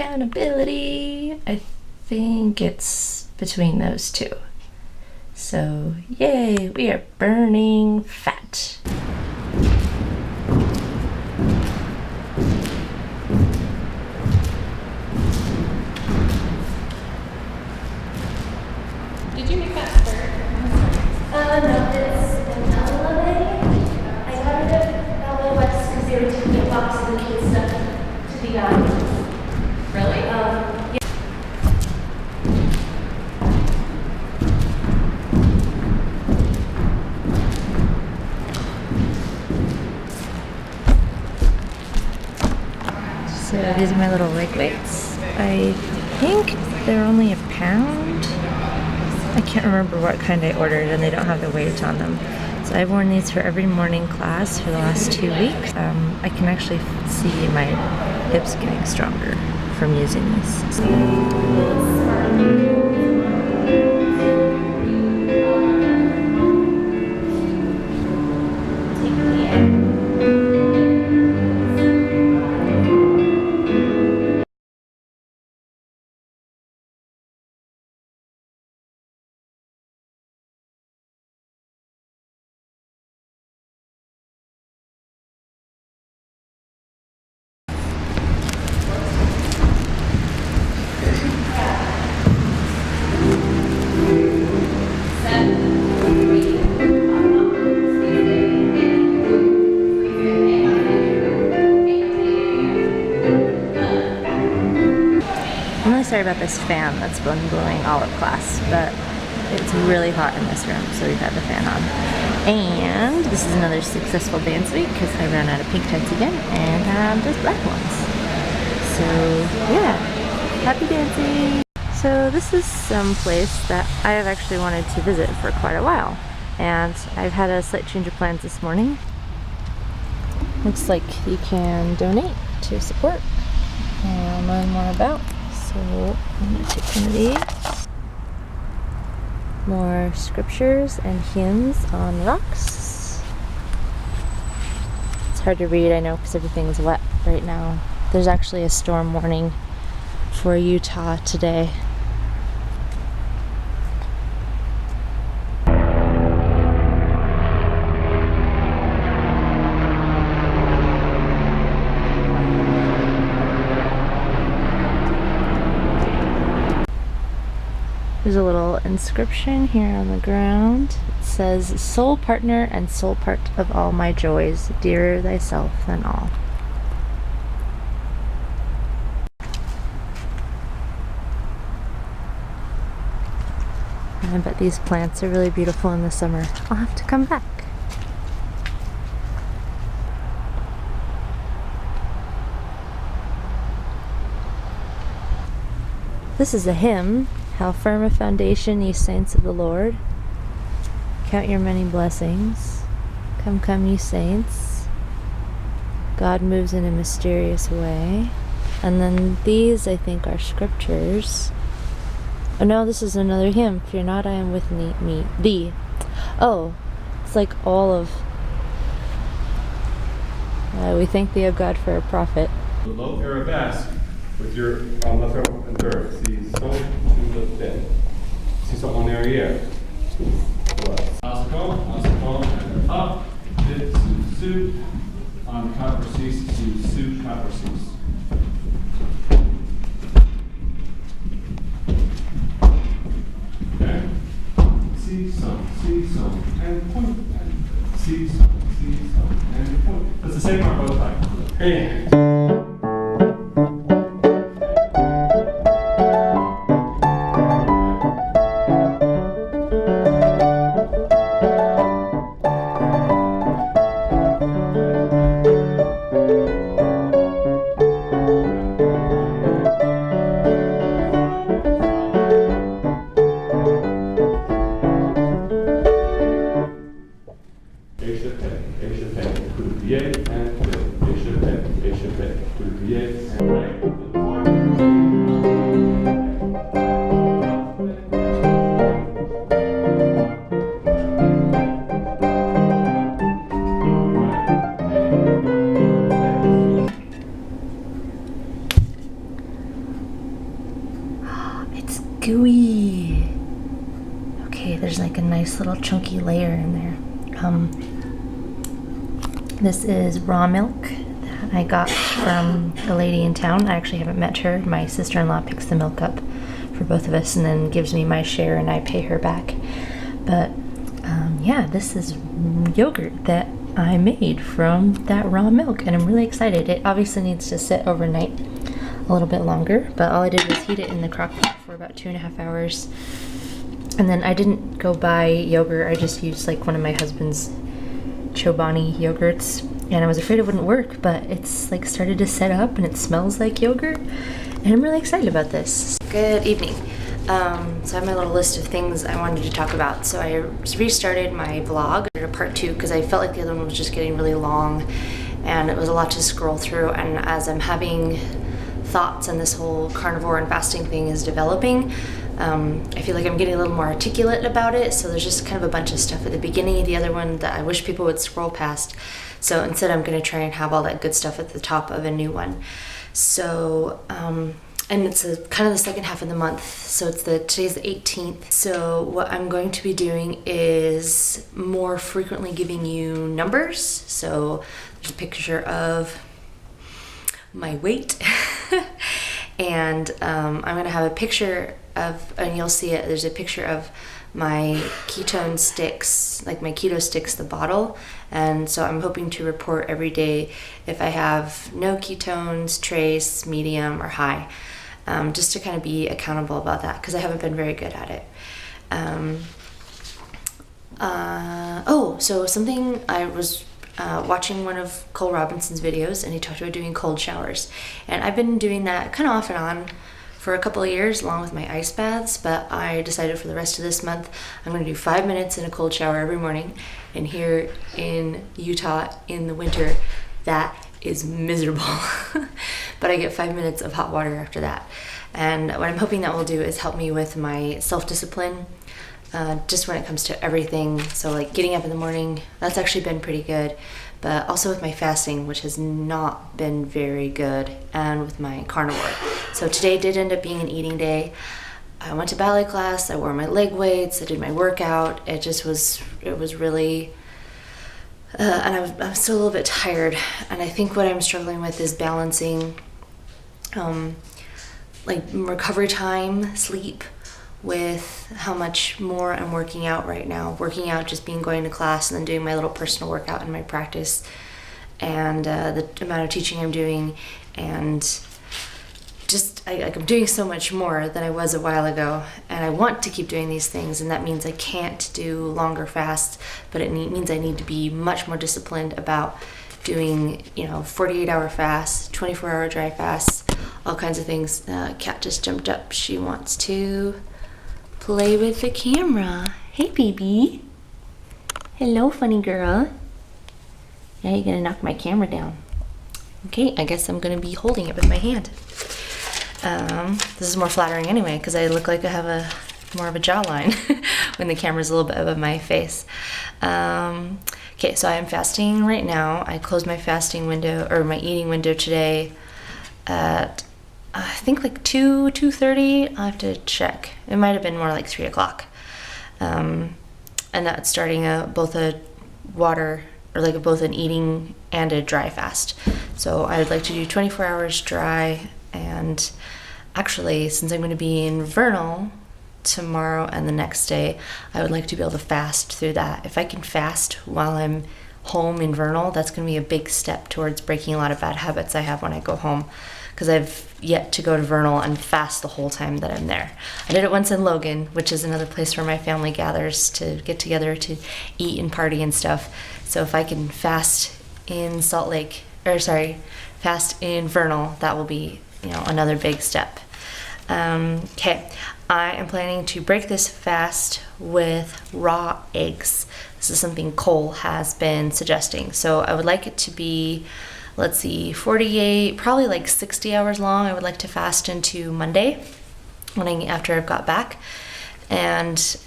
accountability. I think it's between those two. So yay, we are burning fat. Did you make that skirt? No, it's in LA. I got it at LA West because they were taking boxes of kids stuff to be done. Really? Yeah. So these are my little leg weights. I think they're only a pound. I can't remember what kind I ordered, and they don't have the weight on them. So I've worn these for every morning class for the last 2 weeks. I can actually see my hips getting stronger from using these. I'm really sorry about this fan that's been blowing all of class, but it's really hot in this room, so we've had the fan on. And this is another successful dance week because I ran out of pink tights again and have just black ones. So yeah, happy dancing! So this is some place that I have actually wanted to visit for quite a while, and I've had a slight change of plans this morning. Looks like you can donate to support and learn more about. So I'm going to take one of these. More scriptures and hymns on rocks. It's hard to read, I know, because everything's wet right now. There's actually a storm warning for Utah today. There's a little inscription here on the ground. It says, "Soul partner and soul part of all my joys, dearer thyself than all." I bet these plants are really beautiful in the summer. I'll have to come back. This is a hymn. How firm a foundation, ye saints of the Lord. Count your many blessings. Come, come, ye saints. God moves in a mysterious way. And then these, I think, are scriptures. Oh no, this is another hymn. Fear not, I am with thee. Oh, it's like all of... we thank thee, O God, for a prophet. The low arabesque with your left arm and third. Si sol to the fifth. Si sol en arrière. Asco, and up. Fit, su, on copper cease, su, copper cease. Okay. Si sol, and point. And si sol, and point. That's the same on both sides. Hey. little chunky layer in there. This is raw milk that I got from a lady in town. I actually haven't met her. My sister-in-law picks the milk up for both of us and then gives me my share and I pay her back. But yeah, this is yogurt that I made from that raw milk and I'm really excited. It obviously needs to sit overnight a little bit longer, but all I did was heat it in the crock pot for about 2.5 hours. And then I didn't go buy yogurt, I just used like one of my husband's Chobani yogurts, and I was afraid it wouldn't work, but it's like started to set up and it smells like yogurt, and I'm really excited about this. Good evening. So I have my little list of things I wanted to talk about. So I restarted my vlog, part 2, because I felt like the other one was just getting really long and it was a lot to scroll through, and as I'm having thoughts and this whole carnivore and fasting thing is developing, I feel like I'm getting a little more articulate about it, so there's just kind of a bunch of stuff at the beginning of the other one that I wish people would scroll past. So instead I'm going to try and have all that good stuff at the top of a new one. So, and it's kind of the second half of the month, so today's the 18th. So what I'm going to be doing is more frequently giving you numbers. So there's a picture of my weight and I'm going to have a picture of, and you'll see it, there's a picture of my ketone sticks, like my keto sticks, the bottle. And so I'm hoping to report every day if I have no ketones, trace, medium, or high, just to kind of be accountable about that, because I haven't been very good at it. So something I was watching one of Cole Robinson's videos, and he talked about doing cold showers, and I've been doing that kind of off and on for a couple of years along with my ice baths, but I decided for the rest of this month I'm going to do 5 minutes in a cold shower every morning. And here in Utah in the winter, that is miserable. But I get 5 minutes of hot water after that. And what I'm hoping that will do is help me with my self-discipline, just when it comes to everything. So like getting up in the morning, that's actually been pretty good, but also with my fasting, which has not been very good, and with my carnivore. So today did end up being an eating day. I went to ballet class, I wore my leg weights, I did my workout. It was really, and I'm still a little bit tired. And I think what I'm struggling with is balancing like recovery time, sleep, with how much more I'm working out right now. Working out just being going to class and then doing my little personal workout in my practice, and the amount of teaching I'm doing, and just I'm doing so much more than I was a while ago, and I want to keep doing these things, and that means I can't do longer fasts, but it means I need to be much more disciplined about doing 48-hour fasts, 24-hour dry fasts, all kinds of things. Kat just jumped up. She wants to play with the camera. Hey, baby. Hello, funny girl. Now you're gonna knock my camera down. Okay, I guess I'm gonna be holding it with my hand. This is more flattering anyway, because I look like I have more of a jawline when the camera's a little bit above my face. Okay, so I am fasting right now. I closed my fasting window, or my eating window today at I think like 2:30. I'll have to check. It might have been more like 3 o'clock. And that's starting both a water, or like both an eating and a dry fast. So I would like to do 24 hours dry, and actually, since I'm going to be in Vernal tomorrow and the next day, I would like to be able to fast through that. If I can fast while I'm home in Vernal, that's going to be a big step towards breaking a lot of bad habits I have when I go home, because I've yet to go to Vernal and fast the whole time that I'm there. I did it once in Logan, which is another place where my family gathers to get together to eat and party and stuff. So if I can fast in fast in Vernal, that will be another big step. Okay, I am planning to break this fast with raw eggs. This is something Cole has been suggesting. So I would like it to be, let's see, 48, probably like 60 hours long. I would like to fast into Monday after I've got back. And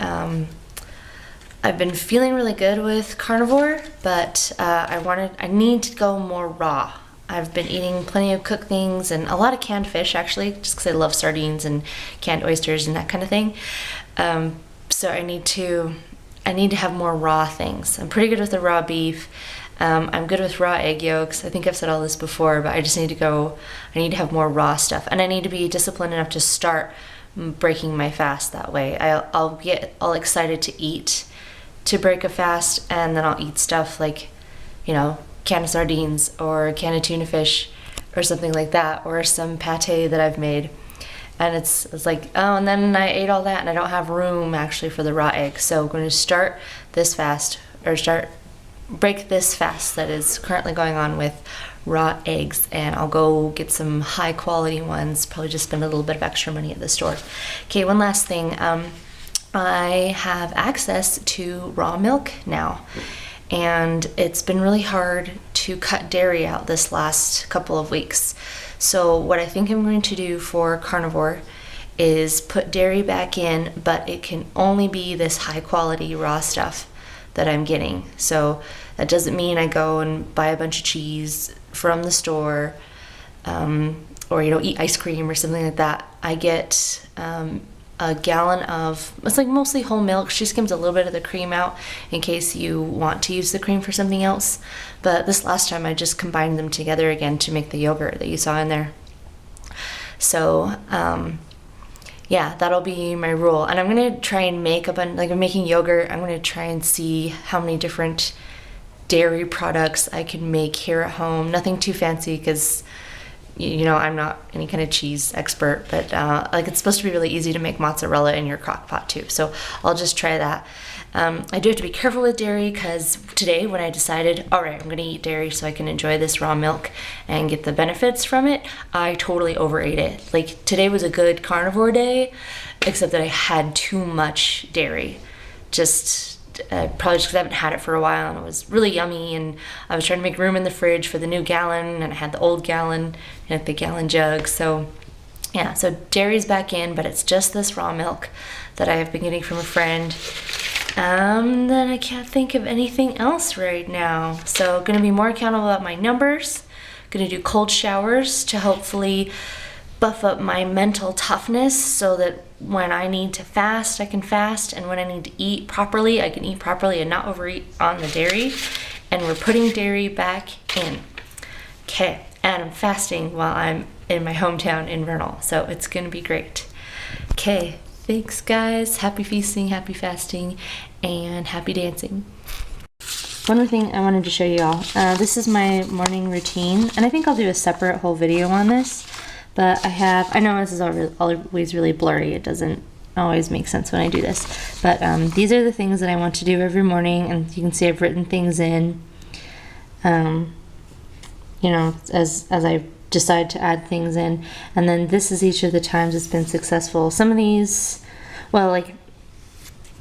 I've been feeling really good with carnivore, but I need to go more raw. I've been eating plenty of cooked things and a lot of canned fish, actually, just because I love sardines and canned oysters and that kind of thing. So I need to I need to have more raw things. I'm pretty good with the raw beef. I'm good with raw egg yolks. I think I've said all this before, but I just need to have more raw stuff. And I need to be disciplined enough to start breaking my fast that way. I'll get all excited to eat to break a fast, and then I'll eat stuff like, can of sardines or a can of tuna fish or something like that, or some pate that I've made. And it's like, oh, and then I ate all that and I don't have room actually for the raw egg. So I'm going to start this fast, or break this fast that is currently going on with raw eggs, and I'll go get some high quality ones, probably just spend a little bit of extra money at the store. Okay, one last thing. I have access to raw milk now, and it's been really hard to cut dairy out this last couple of weeks. So what I think I'm going to do for Carnivore is put dairy back in, but it can only be this high quality raw stuff that I'm getting. So that doesn't mean I go and buy a bunch of cheese from the store, or eat ice cream or something like that. I get a gallon of, it's like mostly whole milk. She skims a little bit of the cream out in case you want to use the cream for something else. But this last time I just combined them together again to make the yogurt that you saw in there. So yeah, that'll be my rule. And I'm gonna try and make I'm making yogurt. I'm gonna try and see how many different dairy products I can make here at home. Nothing too fancy, because I'm not any kind of cheese expert, but it's supposed to be really easy to make mozzarella in your crock pot too. So I'll just try that. I do have to be careful with dairy, because today when I decided, all right, I'm gonna eat dairy so I can enjoy this raw milk and get the benefits from it, I totally overate it. Like, today was a good carnivore day, except that I had too much dairy. Probably just because I haven't had it for a while, and it was really yummy, and I was trying to make room in the fridge for the new gallon, and I had the old gallon and the gallon jug. So yeah, so dairy's back in, but it's just this raw milk that I have been getting from a friend. Then I can't think of anything else right now. So gonna be more accountable about my numbers. Gonna do cold showers to hopefully buff up my mental toughness, so that when I need to fast, I can fast, and when I need to eat properly, I can eat properly and not overeat on the dairy. And we're putting dairy back in. Okay, and I'm fasting while I'm in my hometown in Vernal, so it's gonna be great. Okay, thanks guys. Happy feasting, happy fasting, and happy dancing. One more thing I wanted to show you all. This is my morning routine, and I think I'll do a separate whole video on this. But I know this is always really blurry. It doesn't always make sense when I do this. But these are the things that I want to do every morning, and you can see I've written things in, as I decide to add things in. And then this is each of the times it's been successful. Some of these,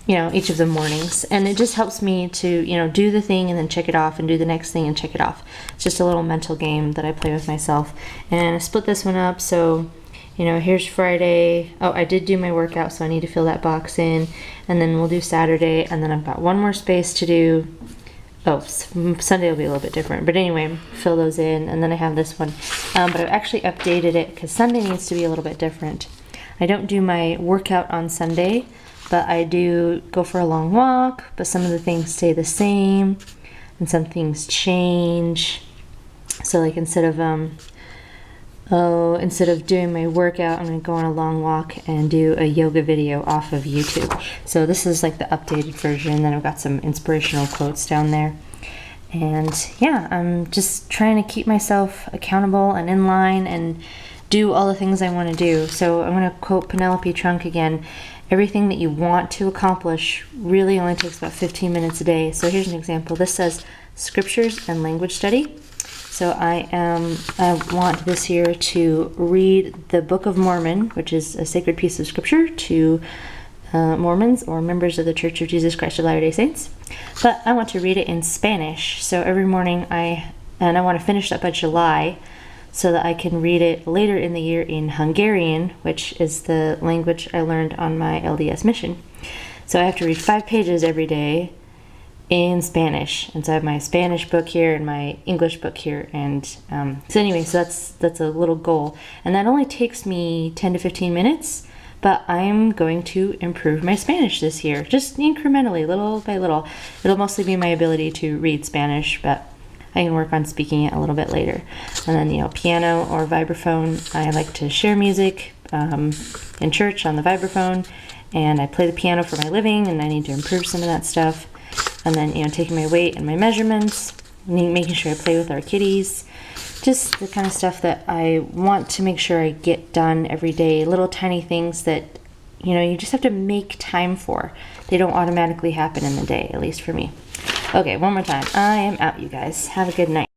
each of the mornings. And it just helps me to, do the thing and then check it off, and do the next thing and check it off. It's just a little mental game that I play with myself. And I split this one up, so, here's Friday. Oh, I did do my workout, so I need to fill that box in. And then we'll do Saturday, and then I've got one more space to do. Oh, Sunday will be a little bit different. But anyway, fill those in, and then I have this one. But I've actually updated it, because Sunday needs to be a little bit different. I don't do my workout on Sunday, but I do go for a long walk, but some of the things stay the same and some things change. So like instead of doing my workout, I'm gonna go on a long walk and do a yoga video off of YouTube. So this is like the updated version. Then I've got some inspirational quotes down there. And yeah, I'm just trying to keep myself accountable and in line and do all the things I want to do. So I'm gonna quote Penelope Trunk again. Everything that you want to accomplish really only takes about 15 minutes a day. So here's an example. This says scriptures and language study. So I want this year to read the Book of Mormon, which is a sacred piece of scripture to Mormons or members of the Church of Jesus Christ of Latter-day Saints. But I want to read it in Spanish. So every morning I want to finish that by July, so that I can read it later in the year in Hungarian, which is the language I learned on my LDS mission. So I have to read 5 pages every day in Spanish. And so I have my Spanish book here and my English book here. And so that's a little goal. And that only takes me 10 to 15 minutes, but I'm going to improve my Spanish this year, just incrementally, little by little. It'll mostly be my ability to read Spanish, but I can work on speaking it a little bit later. And then, you know, piano or vibraphone. I like to share music in church on the vibraphone, and I play the piano for my living, and I need to improve some of that stuff. And then, you know, taking my weight and my measurements, making sure I play with our kitties. Just the kind of stuff that I want to make sure I get done every day. Little tiny things that, you know, you just have to make time for. They don't automatically happen in the day, at least for me. Okay, one more time. I am out, you guys. Have a good night.